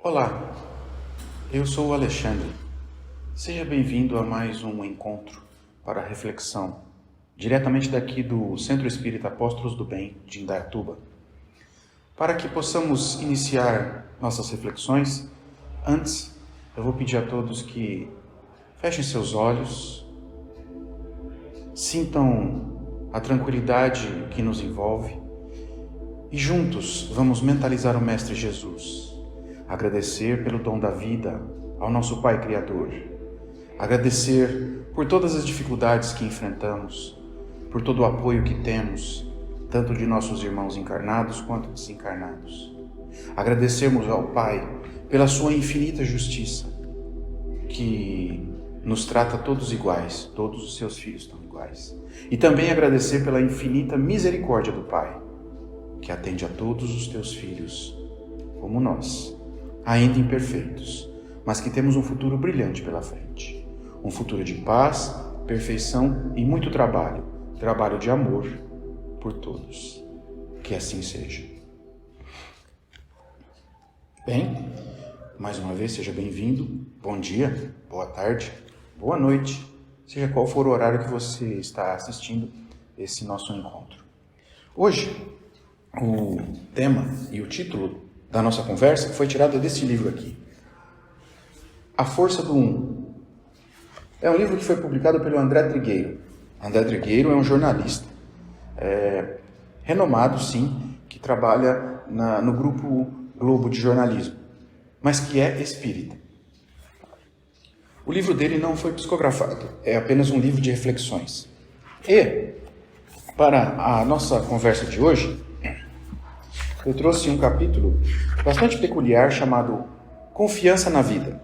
Olá, eu sou o Alexandre. Seja bem-vindo a mais um encontro para a reflexão, diretamente daqui do Centro Espírita Apóstolos do Bem, de Indaiatuba. Para que possamos iniciar nossas reflexões, antes eu vou pedir a todos que fechem seus olhos, sintam a tranquilidade que nos envolve e juntos vamos mentalizar o Mestre Jesus. Agradecer pelo dom da vida ao nosso Pai Criador. Agradecer por todas as dificuldades que enfrentamos, por todo o apoio que temos, tanto de nossos irmãos encarnados quanto desencarnados. Agradecermos ao Pai pela sua infinita justiça, que nos trata todos iguais, todos os seus filhos estão iguais. E também agradecer pela infinita misericórdia do Pai, que atende a todos os teus filhos, como nós, ainda imperfeitos, mas que temos um futuro brilhante pela frente. Um futuro de paz, perfeição e muito trabalho. Trabalho de amor por todos. Que assim seja. Bem, mais uma vez, seja bem-vindo. Bom dia, boa tarde, boa noite, seja qual for o horário que você está assistindo esse nosso encontro. Hoje, o tema e o título da nossa conversa foi tirado desse livro aqui. A Força do Um. É um livro que foi publicado pelo André Trigueiro. André Trigueiro é um jornalista renomado, sim, que trabalha no Grupo Globo de Jornalismo, mas que é espírita. O livro dele não foi psicografado, é apenas um livro de reflexões. E, para a nossa conversa de hoje, eu trouxe um capítulo bastante peculiar chamado Confiança na Vida.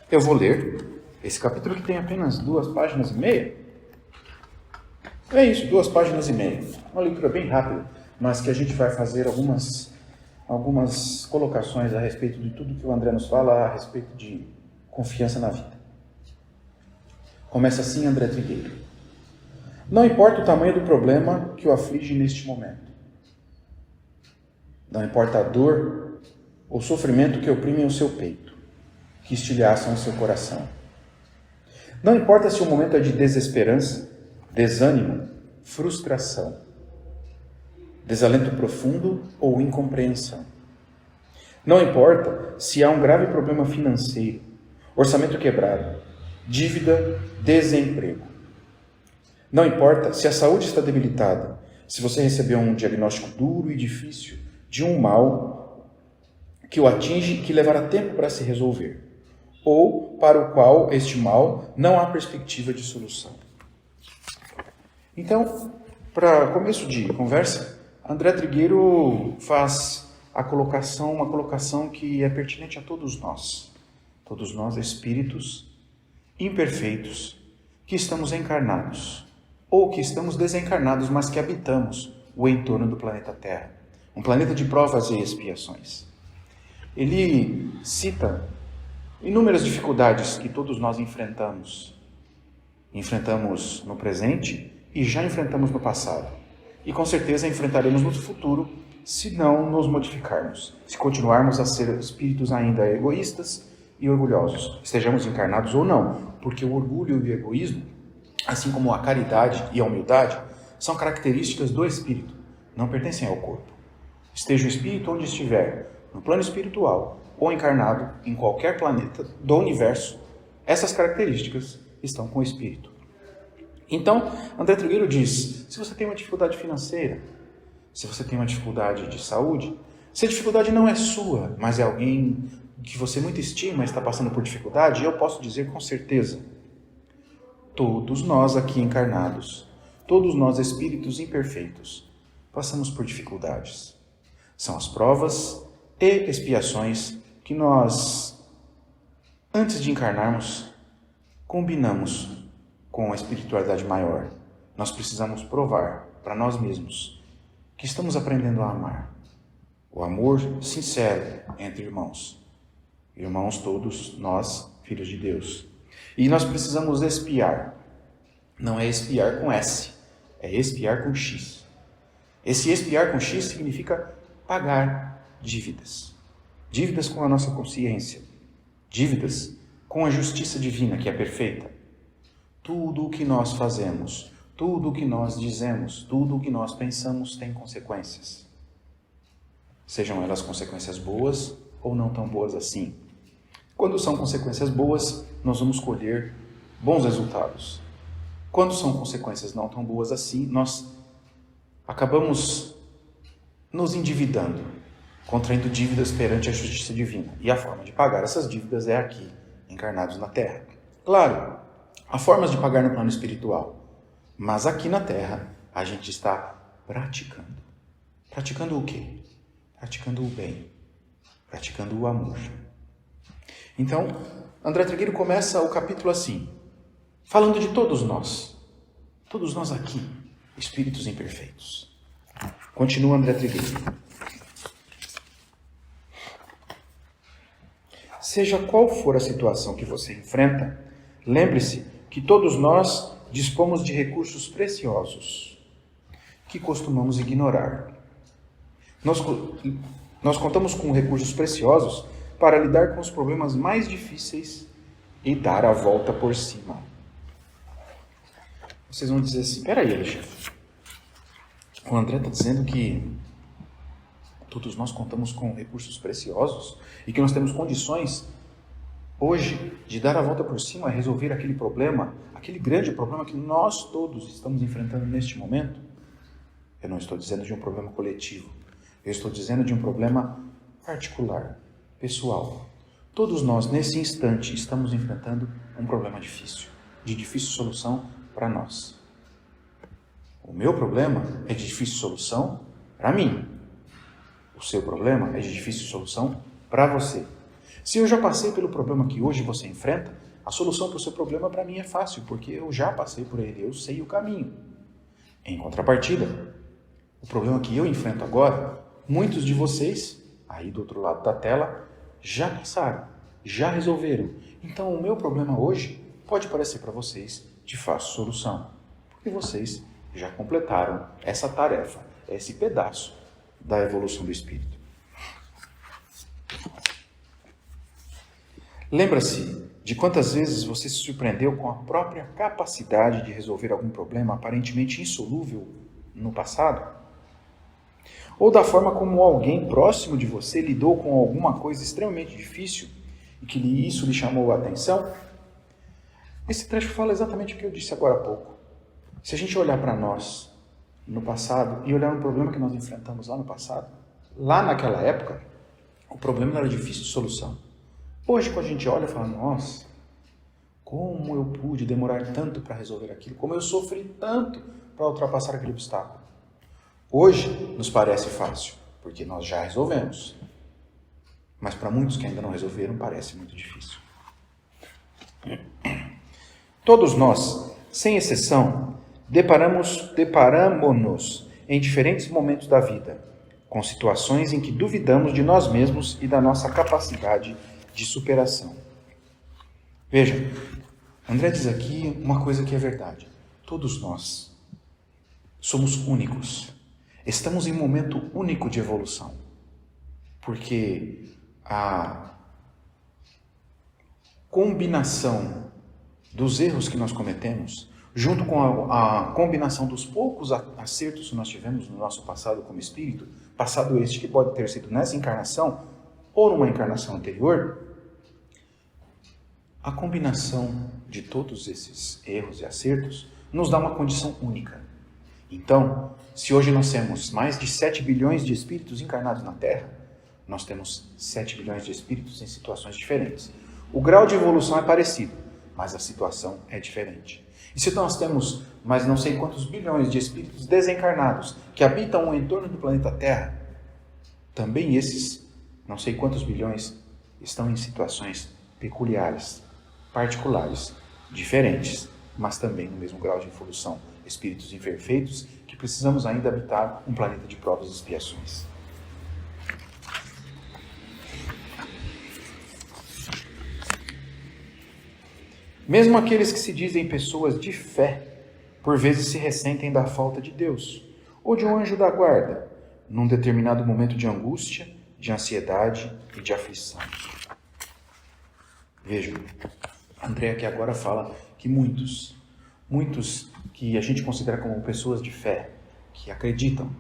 Eu vou ler esse capítulo que tem apenas 2 páginas e meia. É isso, 2 páginas e meia. Uma leitura bem rápida, mas que a gente vai fazer algumas colocações a respeito de tudo que o André nos fala a respeito de confiança na vida. Começa assim André Trigueiro. Não importa o tamanho do problema que o aflige neste momento. Não importa a dor ou sofrimento que oprimem o seu peito, que estilhaçam o seu coração. Não importa se o momento é de desesperança, desânimo, frustração, desalento profundo ou incompreensão. Não importa se há um grave problema financeiro, orçamento quebrado, dívida, desemprego. Não importa se a saúde está debilitada, se você recebeu um diagnóstico duro e difícil de um mal que o atinge e que levará tempo para se resolver, ou para o qual este mal não há perspectiva de solução. Então, para começo de conversa, André Trigueiro faz uma colocação que é pertinente a todos nós espíritos imperfeitos, que estamos encarnados, ou que estamos desencarnados, mas que habitamos o entorno do planeta Terra. Um planeta de provas e expiações. Ele cita inúmeras dificuldades que todos nós enfrentamos. Enfrentamos no presente e já enfrentamos no passado. E com certeza enfrentaremos no futuro se não nos modificarmos. Se continuarmos a ser espíritos ainda egoístas e orgulhosos. Estejamos encarnados ou não. Porque o orgulho e o egoísmo, assim como a caridade e a humildade, são características do espírito. Não pertencem ao corpo. Esteja o espírito onde estiver, no plano espiritual ou encarnado em qualquer planeta do universo, essas características estão com o espírito. Então, André Trigueiro diz, se você tem uma dificuldade financeira, se você tem uma dificuldade de saúde, se a dificuldade não é sua, mas é alguém que você muito estima e está passando por dificuldade, eu posso dizer com certeza, todos nós aqui encarnados, todos nós espíritos imperfeitos, passamos por dificuldades. São as provas e expiações que nós, antes de encarnarmos, combinamos com a espiritualidade maior. Nós precisamos provar para nós mesmos que estamos aprendendo a amar. O amor sincero entre irmãos. Irmãos todos nós, filhos de Deus. E nós precisamos expiar. Não é expiar com S, é expiar com X. Esse expiar com X significa pagar dívidas. dívidas com a nossa consciência, dívidas com a justiça divina, que é perfeita. Tudo o que nós fazemos, tudo o que nós dizemos, tudo o que nós pensamos tem consequências. Sejam elas consequências boas ou não tão boas assim. Quando são consequências boas, nós vamos colher bons resultados. Quando são consequências não tão boas assim, nós acabamos nos endividando, contraindo dívidas perante a justiça divina. E a forma de pagar essas dívidas é aqui, encarnados na Terra. Claro, há formas de pagar no plano espiritual, mas aqui na Terra a gente está praticando. Praticando o quê? Praticando o bem, praticando o amor. Então, André Trigueiro começa o capítulo assim, falando de todos nós aqui, espíritos imperfeitos. Continua André Trigueiro. Seja qual for a situação que você enfrenta, lembre-se que todos nós dispomos de recursos preciosos que costumamos ignorar. Nós contamos com recursos preciosos para lidar com os problemas mais difíceis e dar a volta por cima. Vocês vão dizer assim, peraí, Alexandre, o André está dizendo que todos nós contamos com recursos preciosos e que nós temos condições hoje de dar a volta por cima e resolver aquele problema, aquele grande problema que nós todos estamos enfrentando neste momento. Eu não estou dizendo de um problema coletivo, eu estou dizendo de um problema particular, pessoal. Todos nós, nesse instante, estamos enfrentando um problema difícil, de difícil solução para nós. O meu problema é de difícil solução para mim. O seu problema é de difícil solução para você. Se eu já passei pelo problema que hoje você enfrenta, a solução para o seu problema para mim é fácil, porque eu já passei por ele, eu sei o caminho. Em contrapartida, o problema que eu enfrento agora, muitos de vocês, aí do outro lado da tela, já passaram, já resolveram. Então o meu problema hoje pode parecer para vocês de fácil solução, porque vocês já completaram essa tarefa, esse pedaço da evolução do espírito. Lembra-se de quantas vezes você se surpreendeu com a própria capacidade de resolver algum problema aparentemente insolúvel no passado? Ou da forma como alguém próximo de você lidou com alguma coisa extremamente difícil e que isso lhe chamou a atenção? Esse trecho fala exatamente o que eu disse agora há pouco. Se a gente olhar para nós no passado e olhar um problema que nós enfrentamos lá no passado, lá naquela época, o problema era difícil de solução. Hoje, quando a gente olha e fala, nossa, como eu pude demorar tanto para resolver aquilo, como eu sofri tanto para ultrapassar aquele obstáculo. Hoje nos parece fácil, porque nós já resolvemos. Mas para muitos que ainda não resolveram, parece muito difícil. Todos nós, sem exceção, deparamo-nos em diferentes momentos da vida, com situações em que duvidamos de nós mesmos e da nossa capacidade de superação. Veja, André diz aqui uma coisa que é verdade. Todos nós somos únicos. Estamos em um momento único de evolução. Porque a combinação dos erros que nós cometemos, junto com a combinação dos poucos acertos que nós tivemos no nosso passado como espírito, passado este que pode ter sido nessa encarnação ou numa encarnação anterior, a combinação de todos esses erros e acertos nos dá uma condição única. Então, se hoje nós temos mais de 7 bilhões de espíritos encarnados na Terra, nós temos 7 bilhões de espíritos em situações diferentes. O grau de evolução é parecido, mas a situação é diferente. E se nós temos mais não sei quantos bilhões de espíritos desencarnados que habitam o entorno do planeta Terra, também esses não sei quantos bilhões estão em situações peculiares, particulares, diferentes, mas também no mesmo grau de evolução. Espíritos imperfeitos que precisamos ainda habitar um planeta de provas e expiações. Mesmo aqueles que se dizem pessoas de fé, por vezes se ressentem da falta de Deus, ou de um anjo da guarda, num determinado momento de angústia, de ansiedade e de aflição. Vejam, André aqui agora fala que muitos que a gente considera como pessoas de fé, que acreditam,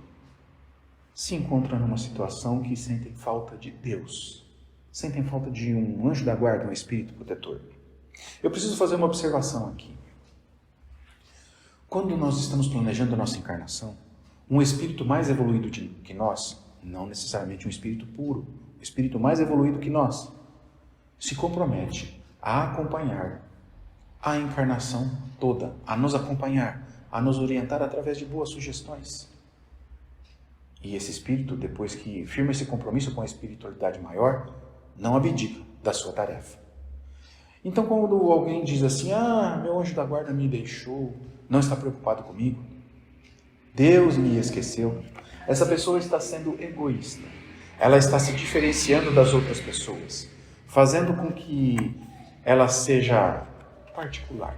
se encontram numa situação que sentem falta de Deus, sentem falta de um anjo da guarda, um espírito protetor. Eu preciso fazer uma observação aqui. Quando nós estamos planejando a nossa encarnação, um espírito mais evoluído que nós, não necessariamente um espírito puro, o espírito mais evoluído que nós, se compromete a acompanhar a encarnação toda, a nos acompanhar, a nos orientar através de boas sugestões. E esse espírito, depois que firma esse compromisso com a espiritualidade maior, não abdica da sua tarefa. Então, quando alguém diz assim, meu anjo da guarda me deixou, não está preocupado comigo, Deus me esqueceu, essa pessoa está sendo egoísta. Ela está se diferenciando das outras pessoas, fazendo com que ela seja particular.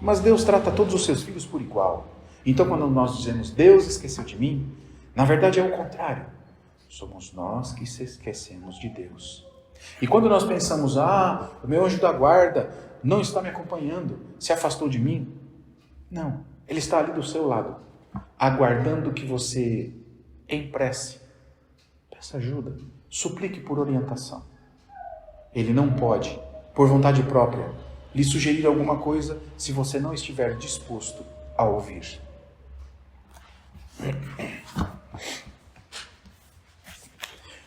Mas Deus trata todos os seus filhos por igual. Então, quando nós dizemos, Deus esqueceu de mim, na verdade é o contrário. Somos nós que se esquecemos de Deus. E quando nós pensamos, o meu anjo da guarda não está me acompanhando, se afastou de mim. Não, ele está ali do seu lado, aguardando que você, em prece, peça ajuda, suplique por orientação. Ele não pode, por vontade própria, lhe sugerir alguma coisa se você não estiver disposto a ouvir.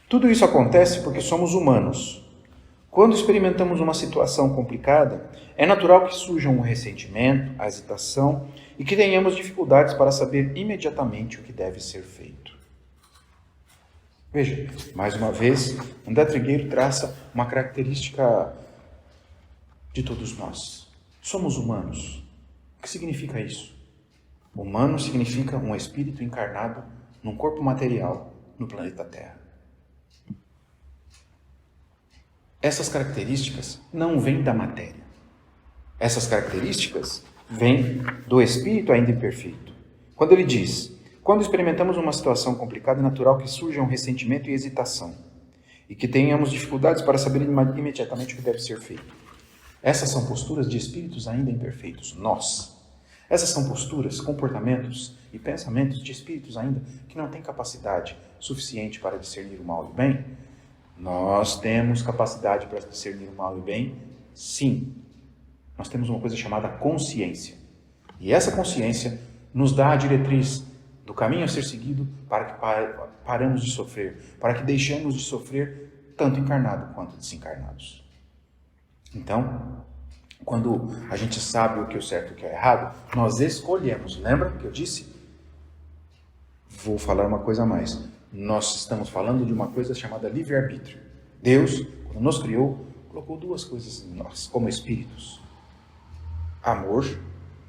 Tudo isso acontece porque somos humanos. Quando experimentamos uma situação complicada, é natural que surjam o ressentimento, a hesitação e que tenhamos dificuldades para saber imediatamente o que deve ser feito. Veja, mais uma vez, André Trigueiro traça uma característica de todos nós. Somos humanos. O que significa isso? Humano significa um espírito encarnado num corpo material no planeta Terra. Essas características não vêm da matéria. Essas características vêm do espírito ainda imperfeito. Quando ele diz, quando experimentamos uma situação complicada, é natural que surjam ressentimento e hesitação, e que tenhamos dificuldades para saber imediatamente o que deve ser feito. Essas são posturas de espíritos ainda imperfeitos, nós. Essas são posturas, comportamentos e pensamentos de espíritos ainda que não têm capacidade suficiente para discernir o mal e o bem. Nós temos capacidade para discernir o mal e o bem? Sim. Nós temos uma coisa chamada consciência. E essa consciência nos dá a diretriz do caminho a ser seguido para que paramos de sofrer, para que deixemos de sofrer tanto encarnado quanto desencarnados. Então, quando a gente sabe o que é certo e o que é errado, nós escolhemos. Lembra que eu disse? Vou falar uma coisa a mais. Nós estamos falando de uma coisa chamada livre-arbítrio. Deus, quando nos criou, colocou duas coisas em nós, como espíritos. Amor,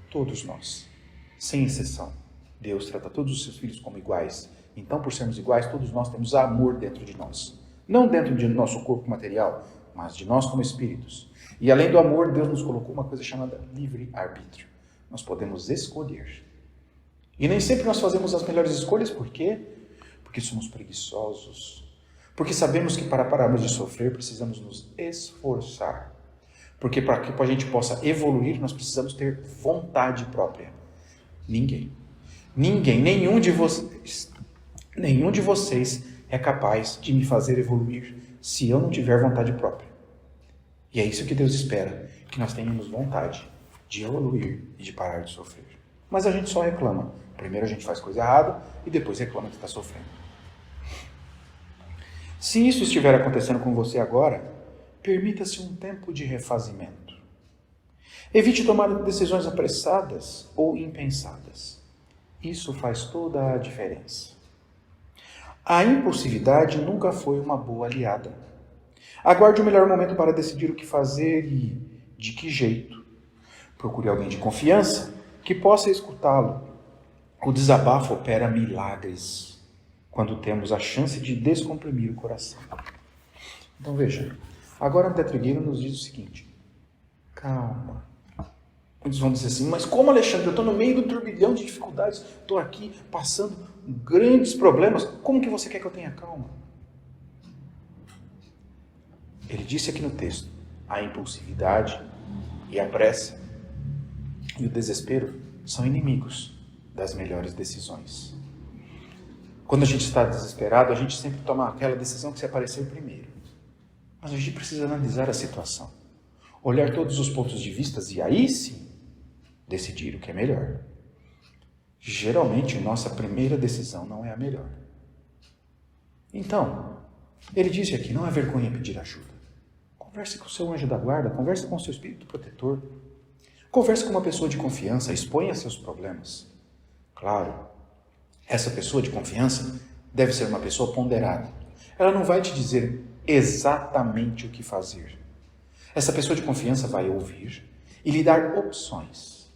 todos nós, sem exceção. Deus trata todos os seus filhos como iguais. Então, por sermos iguais, todos nós temos amor dentro de nós. Não dentro de nosso corpo material, mas de nós como espíritos. E além do amor, Deus nos colocou uma coisa chamada livre-arbítrio. Nós podemos escolher. E nem sempre nós fazemos as melhores escolhas, por quê? Porque somos preguiçosos. Porque sabemos que para pararmos de sofrer, precisamos nos esforçar. Porque para que a gente possa evoluir, nós precisamos ter vontade própria. Nenhum de vocês é capaz de me fazer evoluir se eu não tiver vontade própria. E é isso que Deus espera, que nós tenhamos vontade de evoluir e de parar de sofrer. Mas a gente só reclama. Primeiro a gente faz coisa errada e depois reclama que está sofrendo. Se isso estiver acontecendo com você agora, permita-se um tempo de refazimento. Evite tomar decisões apressadas ou impensadas. Isso faz toda a diferença. A impulsividade nunca foi uma boa aliada. Aguarde o melhor momento para decidir o que fazer e de que jeito. Procure alguém de confiança que possa escutá-lo. O desabafo opera milagres quando temos a chance de descomprimir o coração. Então veja, agora André Trigueiro nos diz o seguinte: calma. Eles vão dizer assim, mas como, Alexandre? Eu estou no meio do turbilhão de dificuldades, estou aqui passando grandes problemas, como que você quer que eu tenha calma? Ele disse aqui no texto, a impulsividade e a pressa e o desespero são inimigos das melhores decisões. Quando a gente está desesperado, a gente sempre toma aquela decisão que se aparecer primeiro. Mas a gente precisa analisar a situação, olhar todos os pontos de vista e aí sim decidir o que é melhor. Geralmente, nossa primeira decisão não é a melhor. Então, ele disse aqui, não há vergonha em pedir ajuda. Converse com o seu anjo da guarda, converse com o seu espírito protetor. Converse com uma pessoa de confiança, exponha seus problemas. Claro, essa pessoa de confiança deve ser uma pessoa ponderada. Ela não vai te dizer exatamente o que fazer. Essa pessoa de confiança vai ouvir e lhe dar opções.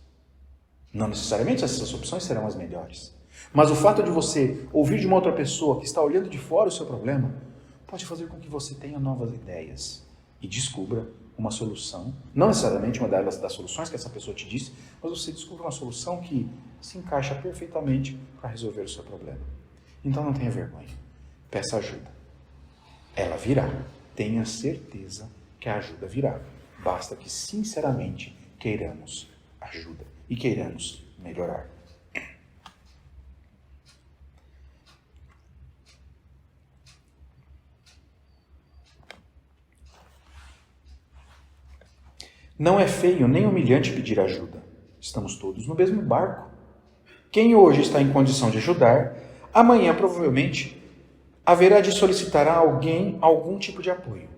Não necessariamente essas opções serão as melhores. Mas o fato de você ouvir de uma outra pessoa que está olhando de fora o seu problema pode fazer com que você tenha novas ideias e descubra uma solução, não necessariamente uma das soluções que essa pessoa te disse, mas você descubra uma solução que se encaixa perfeitamente para resolver o seu problema. Então não tenha vergonha, peça ajuda. Ela virá, tenha certeza que a ajuda virá. Basta que sinceramente queiramos ajuda e queiramos melhorar. Não é feio nem humilhante pedir ajuda. Estamos todos no mesmo barco. Quem hoje está em condição de ajudar, amanhã provavelmente haverá de solicitar a alguém algum tipo de apoio.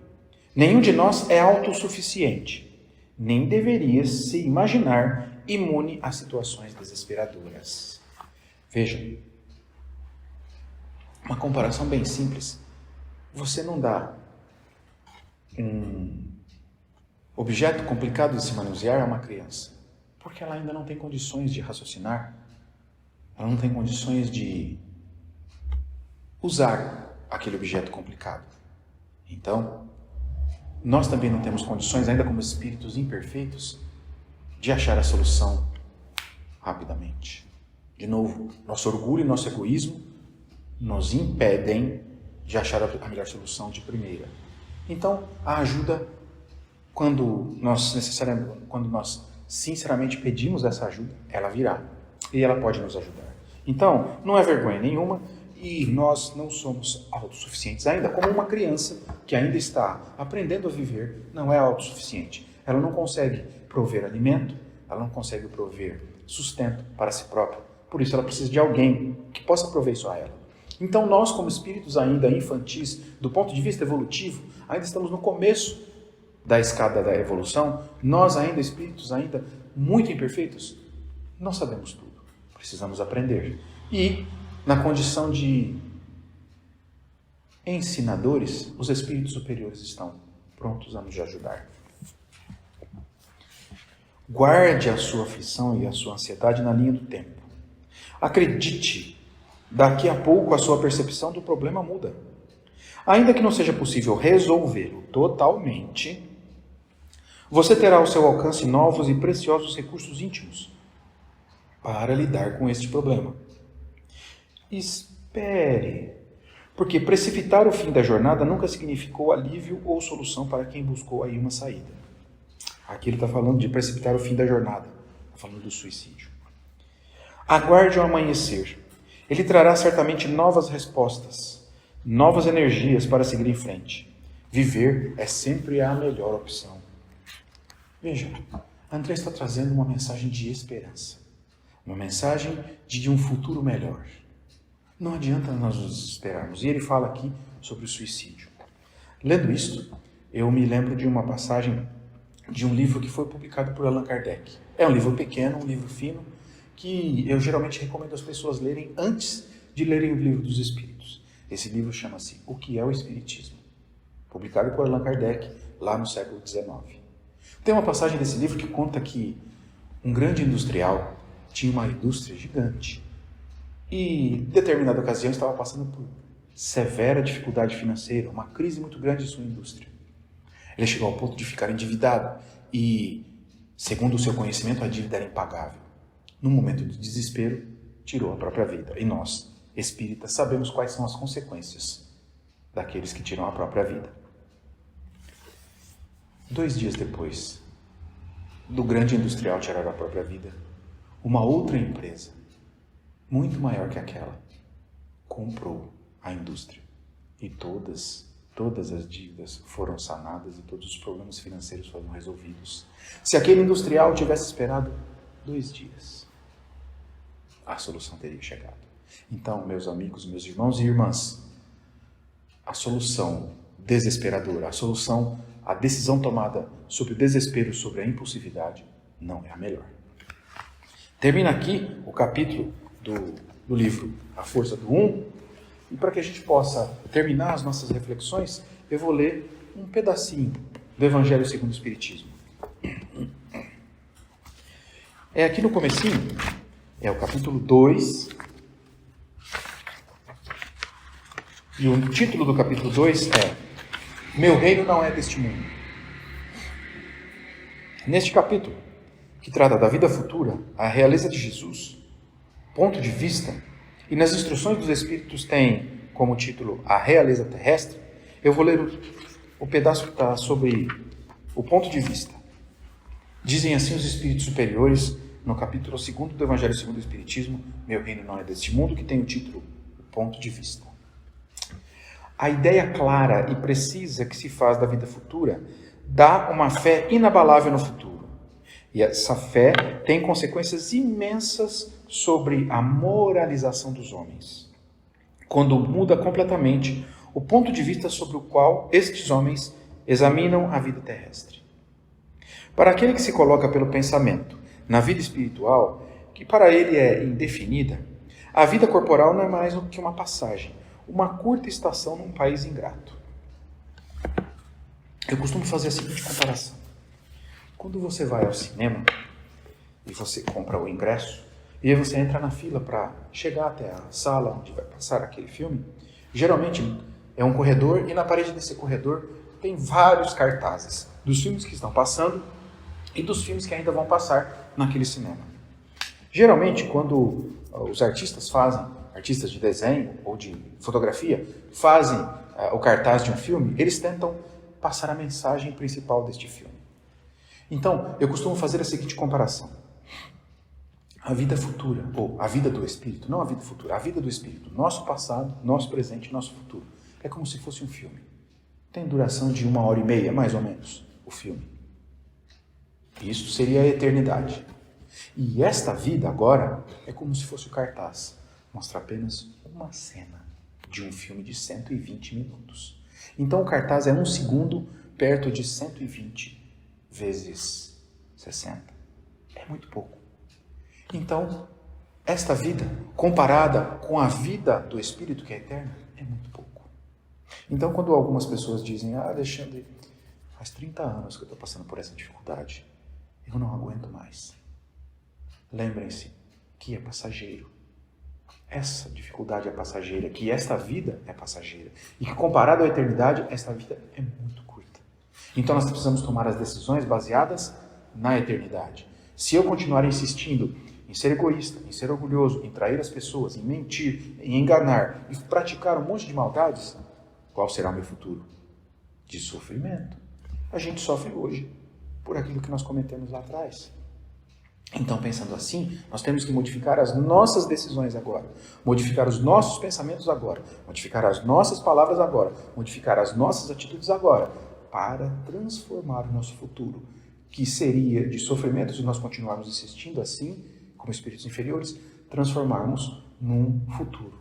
Nenhum de nós é autossuficiente, nem deveria se imaginar imune a situações desesperadoras. Veja, uma comparação bem simples. Você não dá um objeto complicado de se manusear a uma criança, porque ela ainda não tem condições de raciocinar, ela não tem condições de usar aquele objeto complicado. Então, nós também não temos condições, ainda como espíritos imperfeitos, de achar a solução rapidamente. De novo, nosso orgulho e nosso egoísmo nos impedem de achar a melhor solução de primeira. Então, a ajuda, quando nós sinceramente pedimos essa ajuda, ela virá e ela pode nos ajudar. Então, não é vergonha nenhuma e nós não somos autossuficientes ainda, como uma criança que ainda está aprendendo a viver não é autossuficiente. Ela não consegue prover alimento, ela não consegue prover sustento para si própria. Por isso ela precisa de alguém que possa prover isso a ela. Então nós, como espíritos ainda infantis, do ponto de vista evolutivo, ainda estamos no começo da escada da evolução. Nós ainda, espíritos ainda muito imperfeitos, não sabemos tudo. Precisamos aprender. E, na condição de ensinadores, os espíritos superiores estão prontos a nos ajudar. Guarde a sua aflição e a sua ansiedade na linha do tempo. Acredite, daqui a pouco a sua percepção do problema muda. Ainda que não seja possível resolvê-lo totalmente, você terá ao seu alcance novos e preciosos recursos íntimos para lidar com este problema. Espere, porque precipitar o fim da jornada nunca significou alívio ou solução para quem buscou aí uma saída. Aqui ele está falando de precipitar o fim da jornada, está falando do suicídio. Aguarde o amanhecer. Ele trará certamente novas respostas, novas energias para seguir em frente. Viver é sempre a melhor opção. Veja, André está trazendo uma mensagem de esperança, uma mensagem de um futuro melhor. Não adianta nós nos desesperarmos. E ele fala aqui sobre o suicídio. Lendo isto, eu me lembro de uma passagem de um livro que foi publicado por Allan Kardec. É um livro pequeno, um livro fino, que eu geralmente recomendo às pessoas lerem antes de lerem o Livro dos Espíritos. Esse livro chama-se O que é o Espiritismo, publicado por Allan Kardec lá no século XIX. Tem uma passagem desse livro que conta que um grande industrial tinha uma indústria gigante e, em determinada ocasião, estava passando por severa dificuldade financeira, uma crise muito grande em sua indústria. Ele chegou ao ponto de ficar endividado e, segundo o seu conhecimento, a dívida era impagável. No momento de desespero, tirou a própria vida. E nós, espíritas, sabemos quais são as consequências daqueles que tiram a própria vida. 2 dias depois do grande industrial tirar a própria vida, uma outra empresa, muito maior que aquela, comprou a indústria. E todas as dívidas foram sanadas e todos os problemas financeiros foram resolvidos. Se aquele industrial tivesse esperado 2 dias, a solução teria chegado. Então, meus amigos, meus irmãos e irmãs, a solução desesperadora, a decisão tomada sobre o desespero, sobre a impulsividade, não é a melhor. Termina aqui o capítulo do livro A Força do e para que a gente possa terminar as nossas reflexões, eu vou ler um pedacinho do Evangelho segundo o Espiritismo. É aqui no comecinho, é o capítulo 2, e o título do capítulo 2 é Meu reino não é deste mundo. Neste capítulo, que trata da vida futura, a realeza de Jesus, ponto de vista, e nas instruções dos Espíritos tem como título a realeza terrestre, eu vou ler o pedaço que está sobre o ponto de vista. Dizem assim os Espíritos superiores, no capítulo 2 do Evangelho segundo o Espiritismo, Meu reino não é deste mundo, que tem o título O ponto de vista. A ideia clara e precisa que se faz da vida futura dá uma fé inabalável no futuro. E essa fé tem consequências imensas sobre a moralização dos homens, quando muda completamente o ponto de vista sobre o qual estes homens examinam a vida terrestre. Para aquele que se coloca pelo pensamento na vida espiritual, que para ele é indefinida, a vida corporal não é mais do que uma passagem, uma curta estação num país ingrato. Eu costumo fazer a seguinte comparação. Quando você vai ao cinema e você compra o ingresso, e aí você entra na fila para chegar até a sala onde vai passar aquele filme, geralmente é um corredor e na parede desse corredor tem vários cartazes dos filmes que estão passando e dos filmes que ainda vão passar naquele cinema. Geralmente, quando os artistas de desenho ou de fotografia, fazem o cartaz de um filme, eles tentam passar a mensagem principal deste filme. Então, eu costumo fazer a seguinte comparação. A vida futura, ou a vida do Espírito, não a vida futura, a vida do Espírito, nosso passado, nosso presente e nosso futuro, é como se fosse um filme. Tem duração de 1h30, mais ou menos, o filme. Isso seria a eternidade. E esta vida agora é como se fosse o cartaz. Mostra apenas uma cena de um filme de 120 minutos. Então o cartaz é 1 segundo perto de 120 vezes 60. É muito pouco. Então, esta vida, comparada com a vida do Espírito que é eterna, é muito pouco. Então, quando algumas pessoas dizem, Alexandre, faz 30 anos que eu estou passando por essa dificuldade, eu não aguento mais. Lembrem-se que é passageiro. Essa dificuldade é passageira, que esta vida é passageira. E que comparado à eternidade, esta vida é muito curta. Então nós precisamos tomar as decisões baseadas na eternidade. Se eu continuar insistindo em ser egoísta, em ser orgulhoso, em trair as pessoas, em mentir, em enganar e praticar um monte de maldades, qual será o meu futuro? De sofrimento. A gente sofre hoje por aquilo que nós cometemos lá atrás. Então, pensando assim, nós temos que modificar as nossas decisões agora, modificar os nossos pensamentos agora, modificar as nossas palavras agora, modificar as nossas atitudes agora, para transformar o nosso futuro, que seria de sofrimento se nós continuarmos insistindo assim, como espíritos inferiores, transformarmos num futuro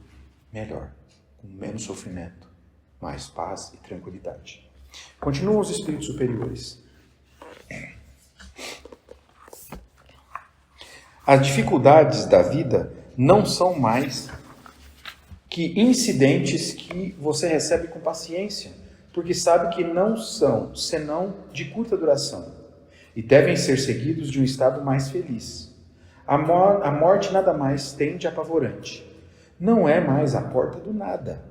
melhor, com menos sofrimento, mais paz e tranquilidade. Continuam os espíritos superiores. As dificuldades da vida não são mais que incidentes que você recebe com paciência, porque sabe que não são senão de curta duração e devem ser seguidos de um estado mais feliz. A morte nada mais tem de apavorante. Não é mais a porta do nada,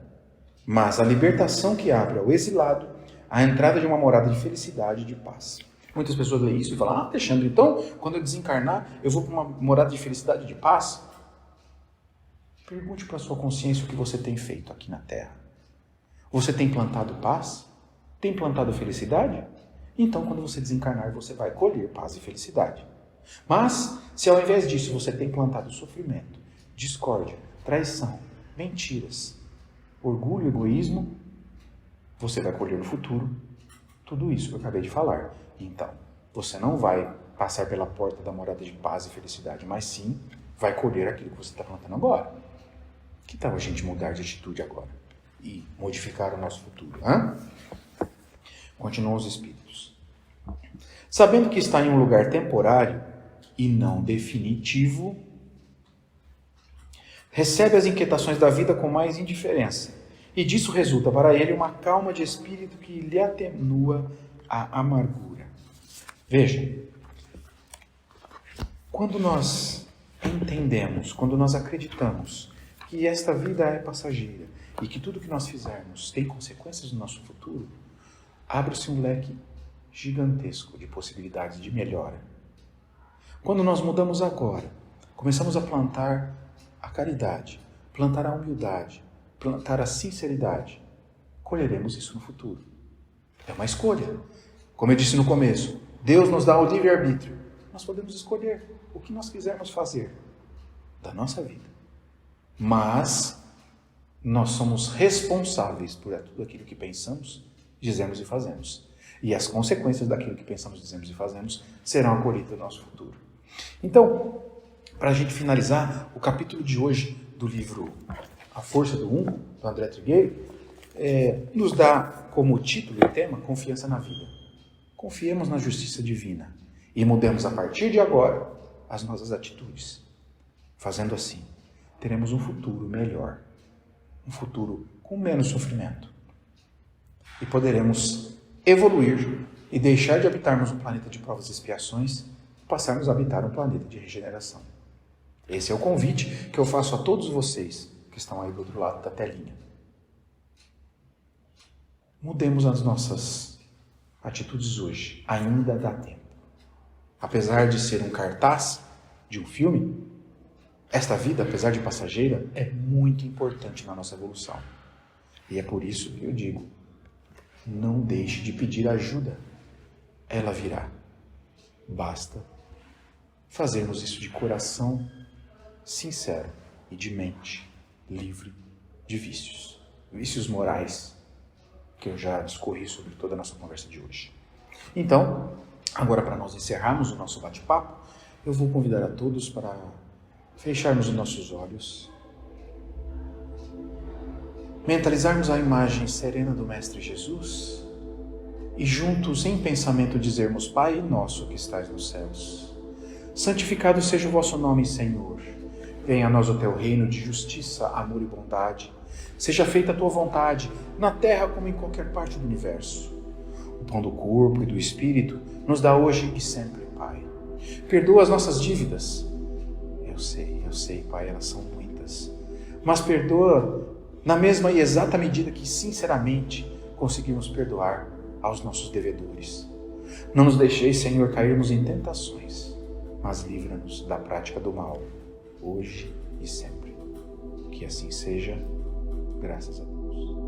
mas a libertação que abre ao exilado a entrada de uma morada de felicidade e de paz. Muitas pessoas leem isso e falam, Alexandre, então, quando eu desencarnar, eu vou para uma morada de felicidade e de paz? Pergunte para a sua consciência o que você tem feito aqui na Terra. Você tem plantado paz? Tem plantado felicidade? Então, quando você desencarnar, você vai colher paz e felicidade. Mas, se ao invés disso você tem plantado sofrimento, discórdia, traição, mentiras, orgulho, egoísmo, você vai colher no futuro tudo isso que eu acabei de falar. Então, você não vai passar pela porta da morada de paz e felicidade, mas sim vai colher aquilo que você está plantando agora. Que tal a gente mudar de atitude agora e modificar o nosso futuro? Continuam os espíritos. Sabendo que está em um lugar temporário e não definitivo, recebe as inquietações da vida com mais indiferença, e disso resulta para ele uma calma de espírito que lhe atenua a amargura. Veja, quando nós entendemos, quando nós acreditamos que esta vida é passageira e que tudo que nós fizermos tem consequências no nosso futuro, abre-se um leque gigantesco de possibilidades de melhora. Quando nós mudamos agora, começamos a plantar a caridade, plantar a humildade, plantar a sinceridade, colheremos isso no futuro. É uma escolha. Como eu disse no começo, Deus nos dá o livre-arbítrio. Nós podemos escolher o que nós quisermos fazer da nossa vida. Mas nós somos responsáveis por tudo aquilo que pensamos, dizemos e fazemos. E as consequências daquilo que pensamos, dizemos e fazemos serão acolhidas no nosso futuro. Então, para a gente finalizar, o capítulo de hoje do livro A Força do Um, do André Trigueiro, nos dá como título e tema Confiança na Vida. Confiemos na justiça divina e mudemos a partir de agora as nossas atitudes. Fazendo assim, teremos um futuro melhor, um futuro com menos sofrimento. E poderemos evoluir e deixar de habitarmos um planeta de provas e expiações e passarmos a habitar um planeta de regeneração. Esse é o convite que eu faço a todos vocês que estão aí do outro lado da telinha. Mudemos as nossas atitudes hoje. Ainda dá tempo. Apesar de ser um cartaz de um filme, esta vida, apesar de passageira, é muito importante na nossa evolução. E é por isso que eu digo, não deixe de pedir ajuda. Ela virá. Basta fazermos isso de coração sincero e de mente livre de vícios. Vícios morais, que eu já discorri sobre toda a nossa conversa de hoje. Então, agora para nós encerrarmos o nosso bate-papo, eu vou convidar a todos para fecharmos os nossos olhos, mentalizarmos a imagem serena do Mestre Jesus e juntos em pensamento dizermos: Pai nosso que estais nos céus, santificado seja o vosso nome, Senhor. Venha a nós o teu reino de justiça, amor e bondade. Seja feita a tua vontade, na terra como em qualquer parte do universo. O pão do corpo e do espírito nos dá hoje e sempre, Pai. Perdoa as nossas dívidas. Eu sei, Pai, elas são muitas. Mas perdoa na mesma e exata medida que, sinceramente, conseguimos perdoar aos nossos devedores. Não nos deixeis, Senhor, cairmos em tentações, mas livra-nos da prática do mal, hoje e sempre. Que assim seja, graças a Deus.